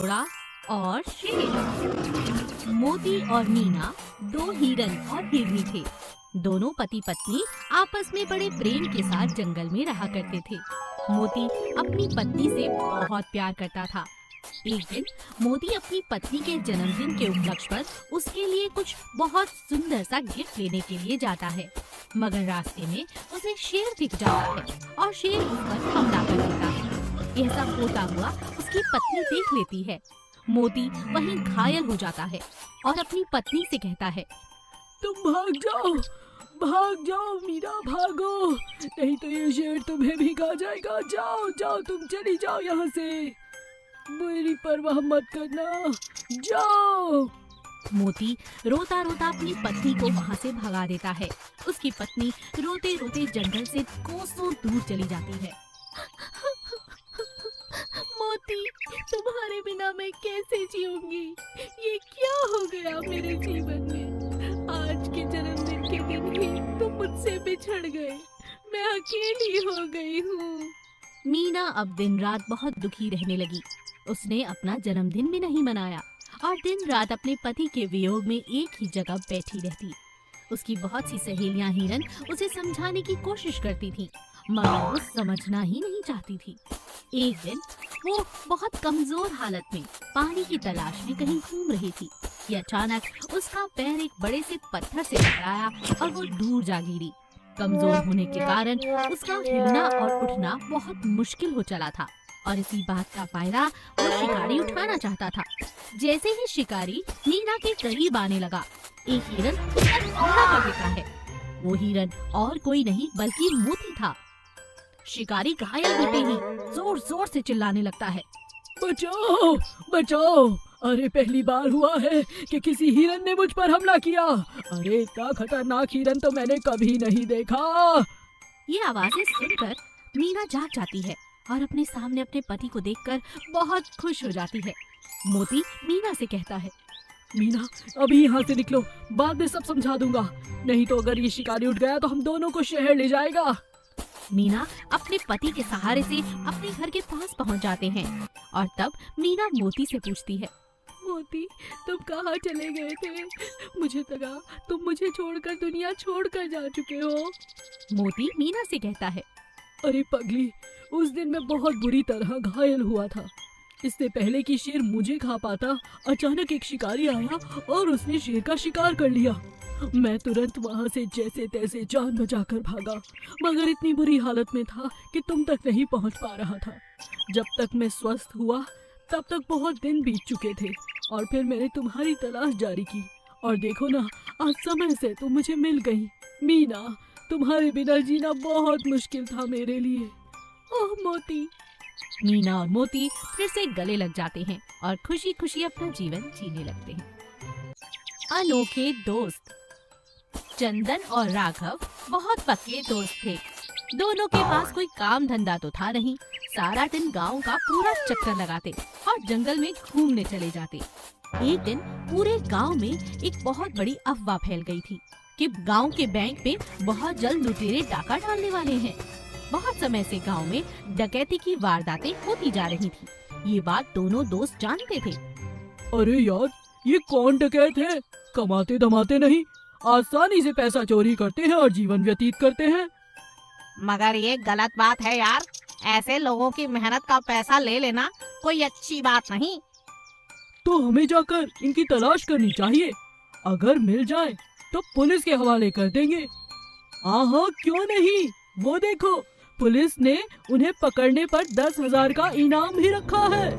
घोड़ा और शेर। मोती और मीना दो हिरन और हिरनी थे। दोनों पति पत्नी आपस में बड़े प्रेम के साथ जंगल में रहा करते थे। मोती अपनी पत्नी से बहुत प्यार करता था। एक दिन मोती अपनी पत्नी के जन्मदिन के उपलक्ष्य पर उसके लिए कुछ बहुत सुंदर सा गिफ्ट लेने के लिए जाता है, मगर रास्ते में उसे शेर दिख जाता है और शेर उस पर हमला कर देता है। यह सब होता हुआ उसकी पत्नी देख लेती है। मोती वहीं घायल हो जाता है और अपनी पत्नी से कहता है, तुम भाग जाओ मीरा, भागो, नहीं तो ये शेर तुम्हें भी खा जाएगा। जाओ जाओ, तुम चली जाओ यहाँ से, मेरी परवाह मत करना, जाओ। मोती रोता रोता अपनी पत्नी को वहाँ से भगा देता है। उसकी पत्नी रोते रोते जंगल से कोसों दूर चली जाती है। मोती, तुम्हारे बिना मैं कैसे जीऊंगी? ये क्या हो गया मेरे जीवन में? आज के जन्मदिन के दिन ही तुम मुझसे बिछड़ गए, मैं अकेली हो गई हूँ। मीना अब दिन रात बहुत दुखी रहने लगी। उसने अपना जन्मदिन भी नहीं मनाया और दिन रात अपने पति के वियोग में एक ही जगह बैठी रहती। उसकी बहुत सी सहेलियां हिरन उसे समझाने की कोशिश करती थीं, मगर वो समझना ही नहीं चाहती थी। एक दिन वो बहुत कमजोर हालत में पानी की तलाश में कहीं घूम रही थी कि अचानक उसका पैर एक बड़े से पत्थर से टकराया और वो दूर जा गिरी। कमजोर होने के कारण उसका हिलना और उठना बहुत मुश्किल हो चला था और इसी बात का फायदा वो शिकारी उठाना चाहता था। जैसे ही शिकारी मीना के करीब आने लगा, एक हिरन उसका हमला कर देता है। वो हिरन और कोई नहीं बल्कि मोती था। शिकारी घायल होते ही जोर जोर से चिल्लाने लगता है, बचाओ बचाओ, अरे पहली बार हुआ है कि किसी हिरन ने मुझ पर हमला किया। अरे इतना खतरनाक हिरन तो मैंने कभी नहीं देखा। ये आवाजें सुनकर मीना जाग जाती है और अपने सामने अपने पति को देखकर बहुत खुश हो जाती है। मोती मीना से कहता है, मीना, अभी यहाँ से निकलो, बाद में सब समझा दूंगा, नहीं तो अगर ये शिकारी उठ गया तो हम दोनों को शहर ले जाएगा। मीना अपने पति के सहारे से अपने घर के पास पहुँच जाते हैं और तब मीना मोती से पूछती है, मोती, तुम कहाँ चले गए थे? मुझे लगा तुम मुझे छोड़कर दुनिया छोड़कर जा चुके हो। मोती मीना से कहता है, अरे पगली, उस दिन मैं बहुत बुरी तरह घायल हुआ था। इससे पहले कि शेर मुझे खा पाता, अचानक एक शिकारी आया और उसने शेर का शिकार कर लिया। मैं तुरंत वहाँ से जैसे तैसे जान बचाकर भागा, मगर इतनी बुरी हालत में था कि तुम तक नहीं पहुँच पा रहा था। जब तक मैं स्वस्थ हुआ तब तक बहुत दिन बीत चुके थे और फिर मैंने तुम्हारी तलाश जारी की और देखो ना, आज समय से तुम मुझे मिल गई। मीना, तुम्हारे बिना जीना बहुत मुश्किल था मेरे लिए। ओह मोती। मीना और मोती फिर से गले लग जाते हैं और खुशी खुशी अपना जीवन जीने लगते हैं। अनोखे दोस्त। चंदन और राघव बहुत पक्के दोस्त थे। दोनों के पास कोई काम धंधा तो था नहीं। सारा दिन गांव का पूरा चक्कर लगाते और जंगल में घूमने चले जाते। एक दिन पूरे गांव में एक बहुत बड़ी अफवाह फैल गई थी कि गांव के बैंक पे बहुत जल्द लुटेरे डाका डालने वाले हैं। बहुत समय से गांव में डकैती की वारदातें होती जा रही थी। ये बात दोनों दोस्त जानते थे। अरे यार, ये कौन डकैत है? कमाते धमाते नहीं, आसानी से पैसा चोरी करते हैं और जीवन व्यतीत करते हैं। मगर ये गलत बात है यार, ऐसे लोगों की मेहनत का पैसा ले लेना कोई अच्छी बात नहीं। तो हमें जाकर इनकी तलाश करनी चाहिए। अगर मिल जाए तो पुलिस के हवाले कर देंगे। हाँ, क्यों नहीं, वो देखो, पुलिस ने उन्हें पकड़ने पर 10,000 का इनाम भी रखा है।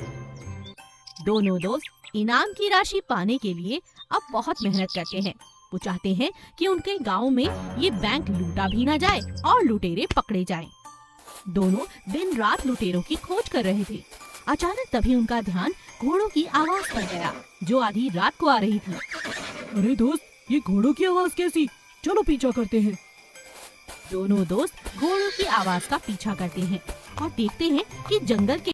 दोनों दोस्त इनाम की राशि पाने के लिए अब बहुत मेहनत करते हैं। वो चाहते हैं कि उनके गांव में ये बैंक लूटा भी ना जाए और लुटेरे पकड़े जाएं। दोनों दिन रात लुटेरों की खोज कर रहे थे। अचानक तभी उनका ध्यान घोड़ों की आवाज पर गया जो आधी रात को आ रही थी। अरे दोस्त, ये घोड़ों की आवाज कैसी? चलो पीछा करते हैं। दोनों दोस्त घोड़ों की आवाज का पीछा करते हैं और देखते हैं कि जंगल के